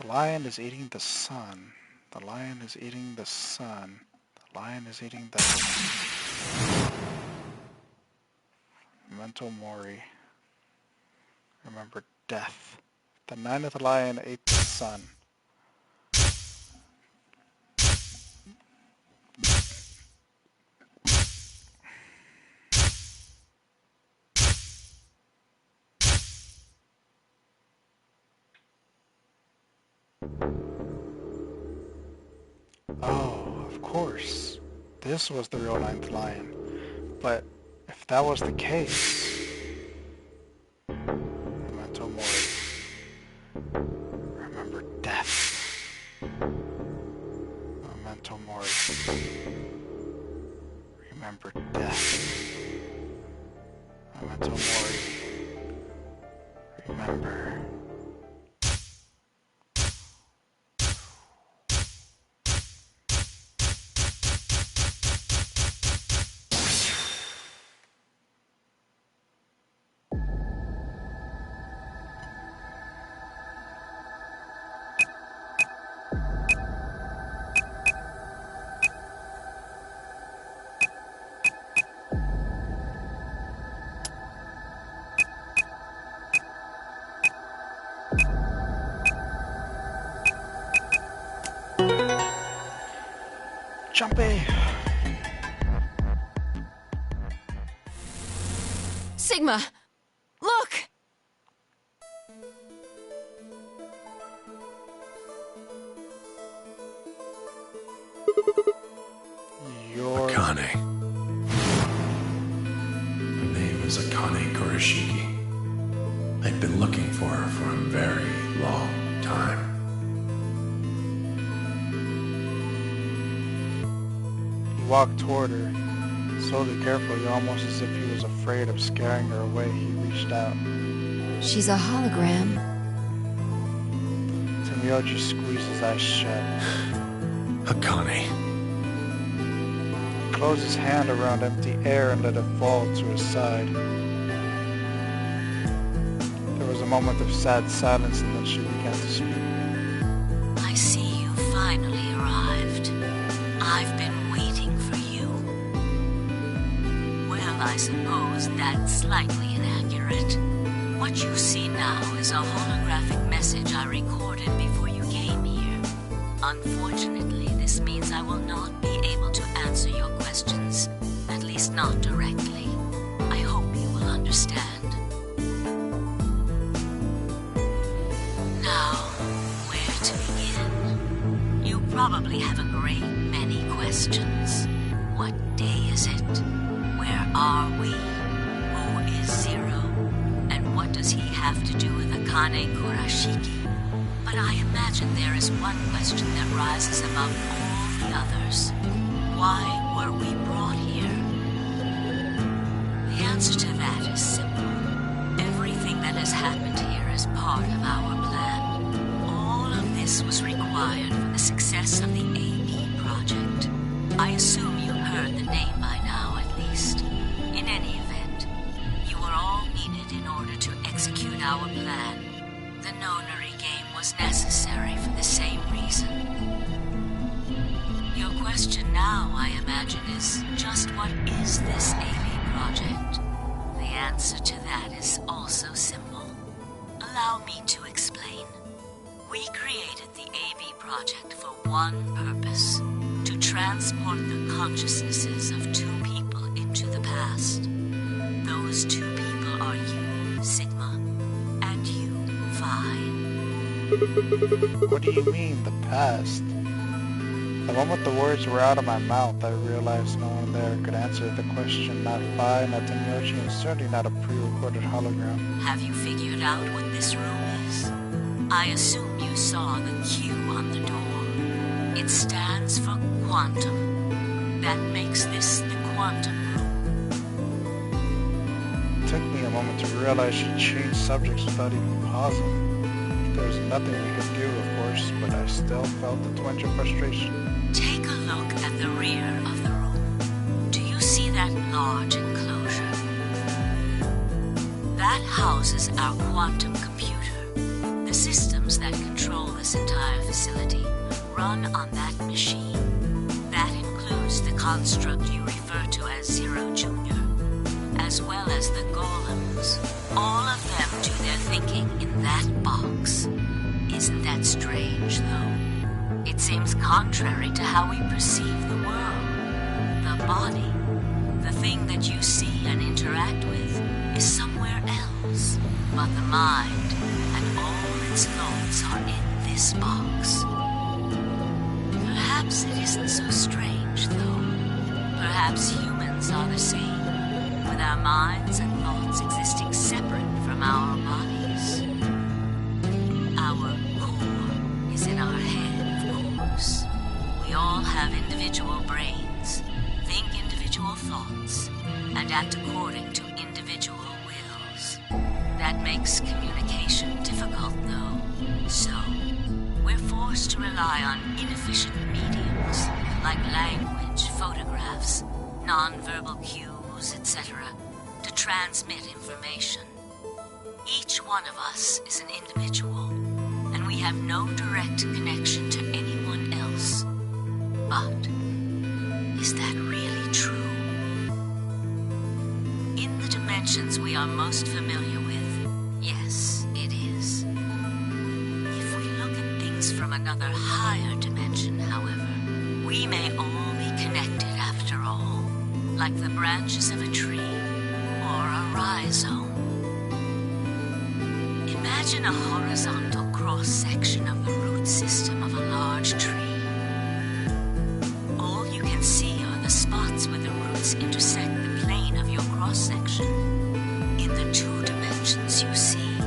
The lion is eating the sun. The lion is eating the sun. The lion is eating the... Memento mori. Remember death. The ninth lion ate the sun. Oh, of course. This was the real ninth lion. But if that was the case... Memento mori. Remember death. Memento mori. Remember death. Memento mori. Remember... Jumpy! Sigma! Look! Your... Akane. Her name is Akane Kurashiki. I've been looking for her for a very long time. He walked toward her, slowly, carefully, almost as if he was afraid of scaring her away. He reached out. She's a hologram. Tomoyoshi squeezed his eyes shut. Akane. He closed his hand around empty air and let it fall to his side. There was a moment of sad silence, and then she began to speak. I see you finally arrived. I've been waiting for you. Well, I suppose that's slightly inaccurate. What you see now is a holographic message I recorded before you came here. Unfortunately, this means I will not be able to answer your questions, at least not directly. I hope you will understand. Now, where to begin? You probably have a great many questions. What day is it? Where are we? Who is Zero? And what does he have to do with Akane Kurashiki? But I imagine there is one question that rises above all the others. Why were we brought here? The answer to that is simple. Everything that has happened here is part of our plan. All of this was required for the success of the AB project. I assume you heard the name by now, at least. In any event, you were all needed in order to execute our plan. The nonary game was necessary for the same reason. Your question now, I imagine, is just what is this AB project? The answer to that is also simple. Allow me to explain. We created the AB project for one purpose: to transport the consciousnesses of two people into the past. Those two people are you, Sigma, and you, Vi. What do you mean, the past? The moment the words were out of my mouth, I realized no one there could answer the question. Not Vi, not Tomoyoshi, and certainly not a pre-recorded hologram. Have you figured out what this room is? I assume you saw the Q on the door. It stands for quantum. That makes this the quantum room. It took me a moment to realize she changed subjects without even pausing. There was nothing we could do, of course, but I still felt a twinge of frustration. Take a look at the rear of the room. Do you see that large enclosure? That houses our quantum computer. The systems that control this entire facility run on that machine. That includes the construct you refer to as Zero Jr., as well as the golems. All of them do their thinking in that box. Isn't that strange, though? It seems contrary to how we perceive the world. The body, the thing that you see and interact with, is somewhere else. But the mind and all its thoughts are in this box. Perhaps it isn't so strange, though. Perhaps humans are the same, with our minds and thoughts existing separate from our bodies. Our core is in our head, of course. We all have individual brains, think individual thoughts, and act according to individual wills. That makes communication difficult, though. So, we're forced to rely on inefficient mediums, like language, photographs, non-verbal cues, etc., to transmit information. Each one of us is an individual, and we have no direct connection to anyone else. But, is that really true? In the dimensions we are most familiar with, yes, it is. If we look at things from another higher dimension, however, we may all be connected after all, like the branches of a tree or a rhizome. Imagine a horizontal cross-section of the root system of a large tree. All you can see are the spots where the roots intersect the plane of your cross-section. In the two dimensions you see,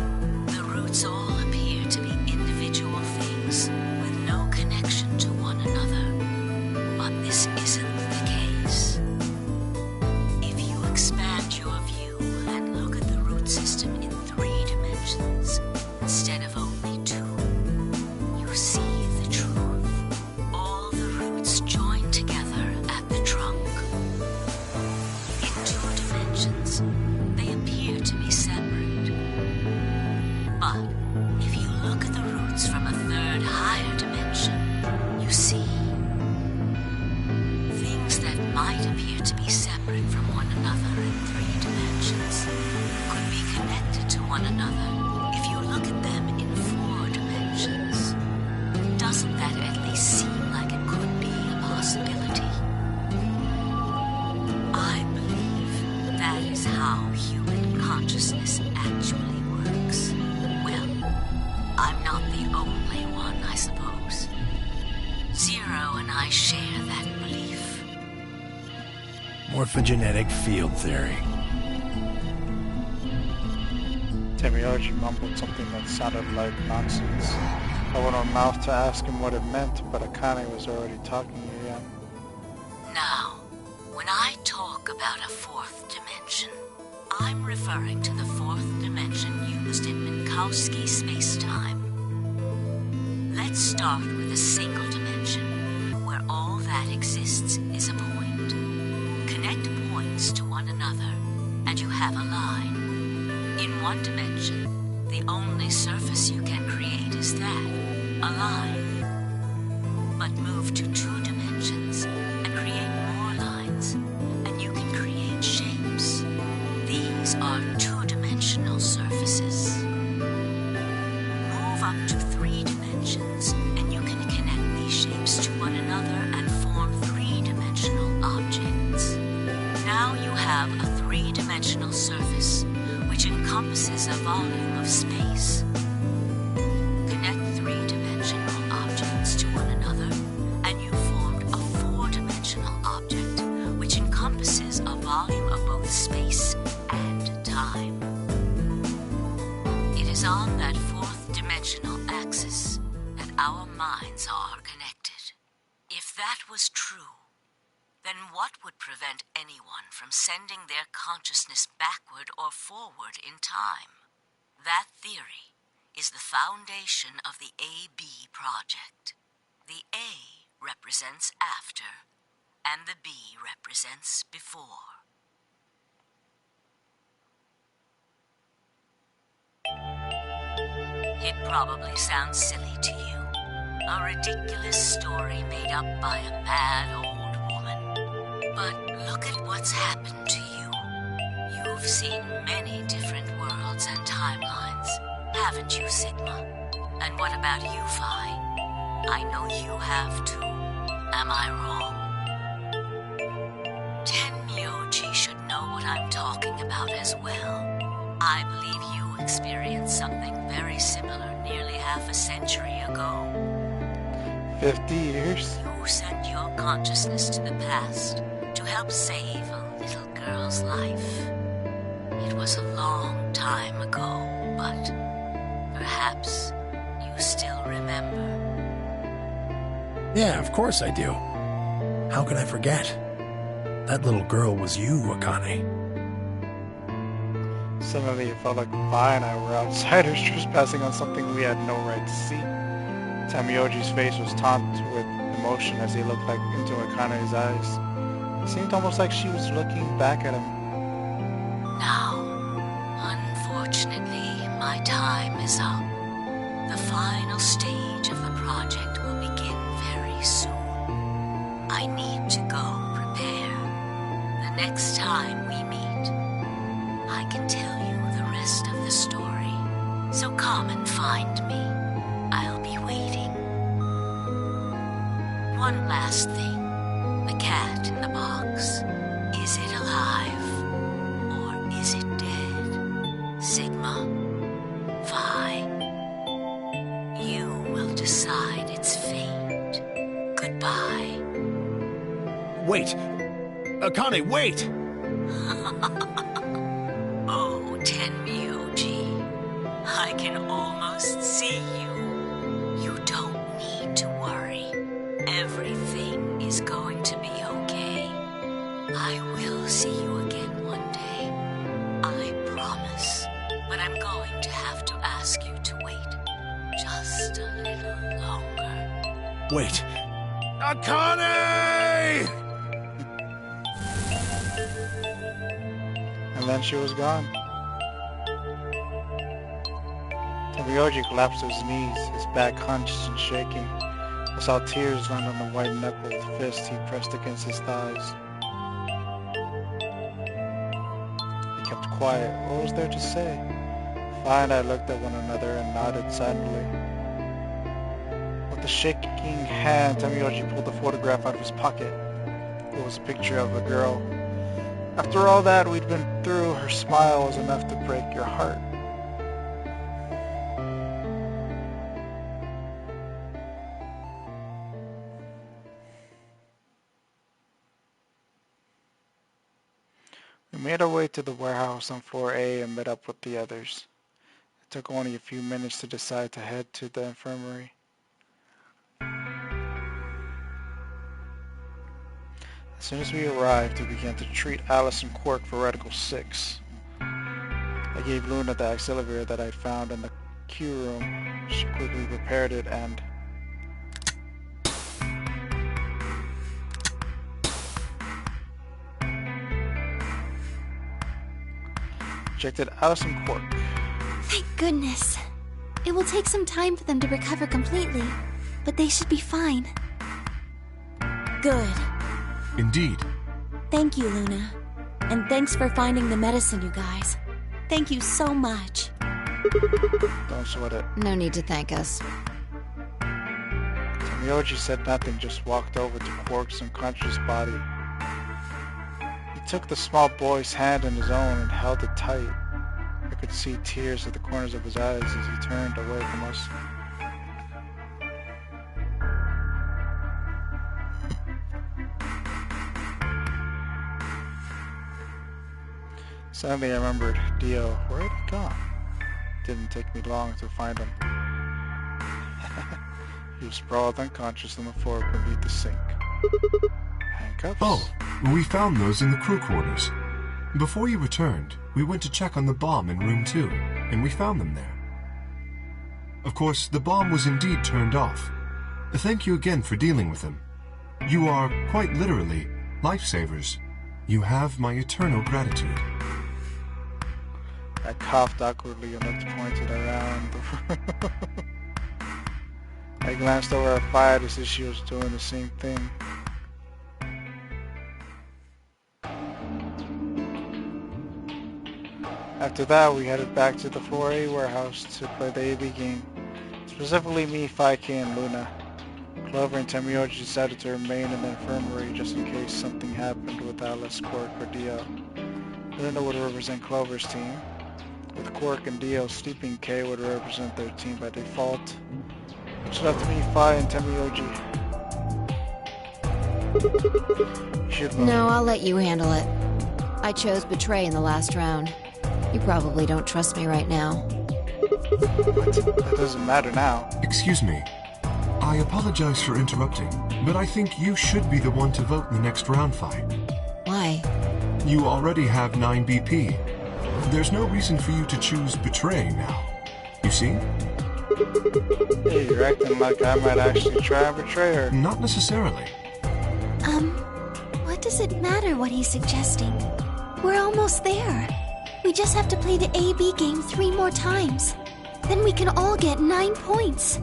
the roots all appear to be individual things with no connection to one another. But this isn't the case. If you expand your view and look at the root system in 3 dimensions instead of only 2, you see the truth. All the roots join together at the trunk. In 2 dimensions, they appear to be separate. But if you look at the roots from a 3rd higher dimension, you see things that might appear to be separate from one another in 3 dimensions could be connected to one another if you look at them in 4 dimensions. Doesn't that at least seem like it could be a possibility? I believe that is how human consciousness actually works. Well, I'm not the only one, I suppose. Zero and I share that belief. Morphogenetic field theory. Temioji mumbled something that sounded like nonsense. I went on mouth to ask him what it meant, but Akane was already talking again. Now, when I talk about a 4th dimension, I'm referring to the 4th dimension used in Minkowski space-time. Let's start with a single dimension, where all that exists is a point. Connect points to one another, and you have a line. In 1 dimension, the only surface you can create is that, a line. But move to 2 dimensions and create more lines, and you can create shapes. These are 2-dimensional surfaces. Move up to 3 dimensions, and you can connect these shapes to one another and form 3-dimensional objects. Now you have a 3-dimensional surface, which encompasses a volume of space. Connect 3-dimensional objects to one another, and you formed a 4-dimensional object, which encompasses a volume of both space and time. It is on that 4th dimensional axis that our minds are connected. If that was true, then what would prevent anyone from sending their consciousness backward or forward in time? That theory is the foundation of the AB project. The A represents after, and the B represents before. It probably sounds silly to you. A ridiculous story made up by a mad old woman. But look at what's happened to you. You've seen many different worlds and timelines, haven't you, Sigma? And what about you, Phi? I know you have too. Am I wrong? Tenmyoji should know what I'm talking about as well. I believe you experienced something very similar nearly half a century ago. 50 years? You sent your consciousness to the past to help save a little girl's life. It was a long time ago, but perhaps you still remember. Yeah, of course I do. How could I forget? That little girl was you, Akane. Suddenly it felt like Vi and I were outsiders trespassing on something we had no right to see. Tenmyoji's face was taut with emotion as he looked into Akane's eyes. It seemed almost like she was looking back at him. Now, unfortunately, my time is up. The final stage of the project will begin very soon. I need to go prepare. The next time we meet, I can tell you the rest of the story. So come and find me. I'll be waiting. One last thing. The cat in the box. Is it alive? Or is it dead? Sigma? Phi? You will decide its fate. Goodbye. Wait! Akane, wait! Oh, Tenmyoji, I can almost see you. You don't need to worry. Everything is going to be okay. I will see you again one day. I promise. But I'm going to have to ask you to wait just a little longer. Wait! Akane! And then she was gone. Tenmyoji collapsed to his knees, his back hunched and shaking. I saw tears run on the white-knuckled fist he pressed against his thighs. He kept quiet. What was there to say? Phi and I looked at one another and nodded silently. With a shaking hand, Tenmyoji pulled a photograph out of his pocket. It was a picture of a girl. After all that we'd been through, her smile was enough to break your heart. We made our way to the warehouse on floor A and met up with the others. It took only a few minutes to decide to head to the infirmary. As soon as we arrived, we began to treat Alice and Quark for Radical 6. I gave Luna the auxiliary that I found in the Q room. She quickly repaired it and... ejected Alice and Quark. Thank goodness. It will take some time for them to recover completely, but they should be fine. Good. Indeed. Thank you, Luna. And thanks for finding the medicine, you guys. Thank you so much. Don't sweat it. No need to thank us. Tenmyoji said nothing, just walked over to Quark's unconscious body. He took the small boy's hand in his own and held it tight. I could see tears at the corners of his eyes as he turned away from us. Suddenly I remembered Dio. Where had he gone? Didn't take me long to find him. He was sprawled unconscious on the floor beneath the sink. Handcuffs? Oh, we found those in the crew quarters. Before you returned, we went to check on the bomb in room 2, and we found them there. Of course, the bomb was indeed turned off. Thank you again for dealing with them. You are, quite literally, lifesavers. You have my eternal gratitude. I coughed awkwardly and looked pointed around the I glanced over at Fire to see she was doing the same thing. After that, we headed back to the 4A warehouse to play the AB game. Specifically me, 5K, and Luna. Clover and Tamioji decided to remain in the infirmary just in case something happened with Alice, Quark, or Dio. Luna would represent Clover's team, with Quark and Dio sleeping. K would represent their team by default, which left me, Fi, and Tamioji. You should vote. No, I'll let you handle it. I chose Betray in the last round. You probably don't trust me right now. What? That doesn't matter now. Excuse me. I apologize for interrupting, but I think you should be the one to vote in the next round fight. Why? You already have 9 BP. There's no reason for you to choose Betray now. You see? Hey, you're acting like I might actually try and betray her. Not necessarily. What does it matter what he's suggesting? We're almost there. We just have to play the AB game 3 more times. Then we can all get 9 points.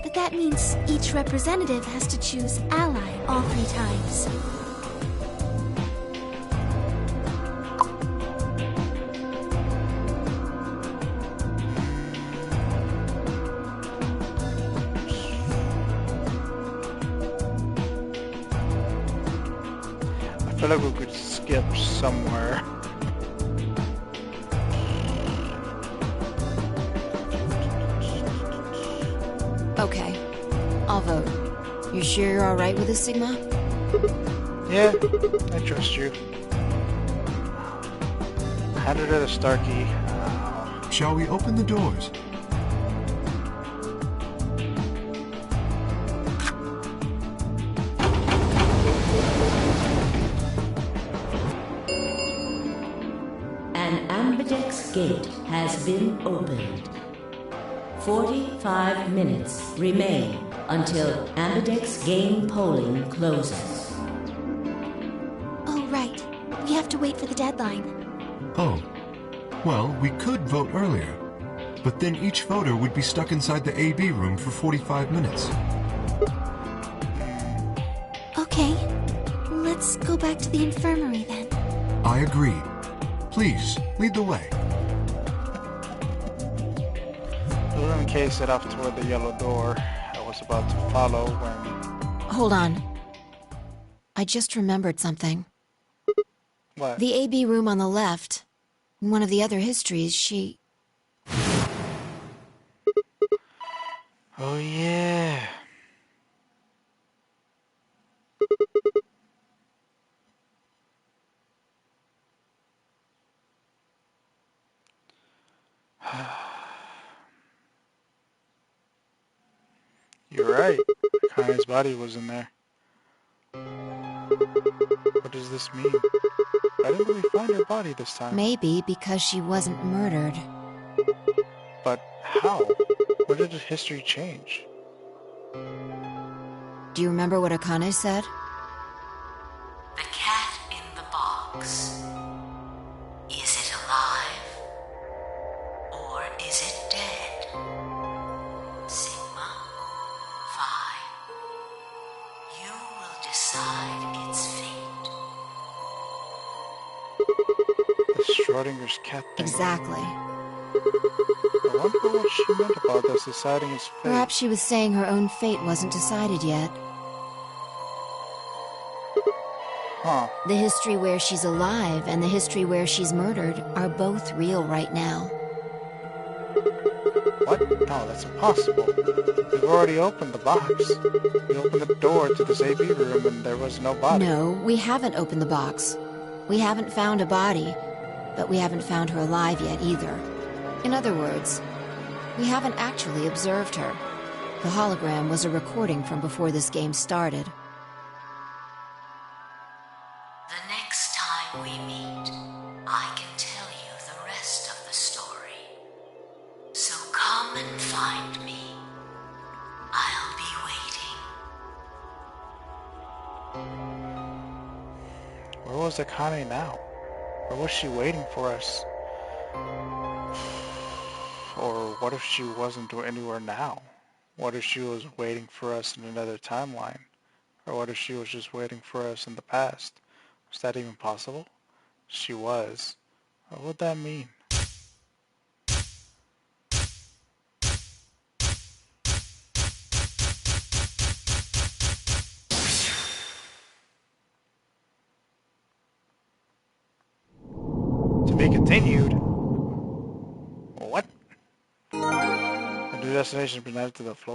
But that means each representative has to choose ally all 3 times. I feel like we could skip somewhere. Okay. I'll vote. You sure you're alright with this, Sigma? Yeah, I trust you. Hand her the star key. Shall we open the doors? An ambidex gate has been opened. 45 minutes remain until ambidex game polling closes. Oh, right. We have to wait for the deadline. Oh. Well, we could vote earlier, but then each voter would be stuck inside the AB room for 45 minutes. Okay. Let's go back to the infirmary then. I agree. Please, lead the way. Luna and Kay set off toward the yellow door. I was about to follow when... Hold on. I just remembered something. What? The AB room on the left. In one of the other histories, she... Oh, yeah. You're right. Akane's body was in there. What does this mean? Why didn't we find her body this time? Maybe because she wasn't murdered. But how? When did history change? Do you remember what Akane said? The cat in the box. Is it alive? Or is it dead? Sigma, Phi. You will decide its fate. The Schrodinger's cat thing. Exactly. I wonder what she meant about us deciding his fate. Perhaps she was saying her own fate wasn't decided yet. Huh. The history where she's alive and the history where she's murdered are both real right now. What? No, that's impossible. We've already opened the box. We opened the door to this AB room and there was no body. No, we haven't opened the box. We haven't found a body, but we haven't found her alive yet either. In other words, we haven't actually observed her. The hologram was a recording from before this game started. The next time we meet, I can tell you the rest of the story. So come and find me. I'll be waiting. Where was Akane now? Or was she waiting for us? Or what if she wasn't anywhere now? What if she was waiting for us in another timeline? Or what if she was just waiting for us in the past? Was that even possible? She was. What would that mean? To be continued? What? A new destination presented to the floor.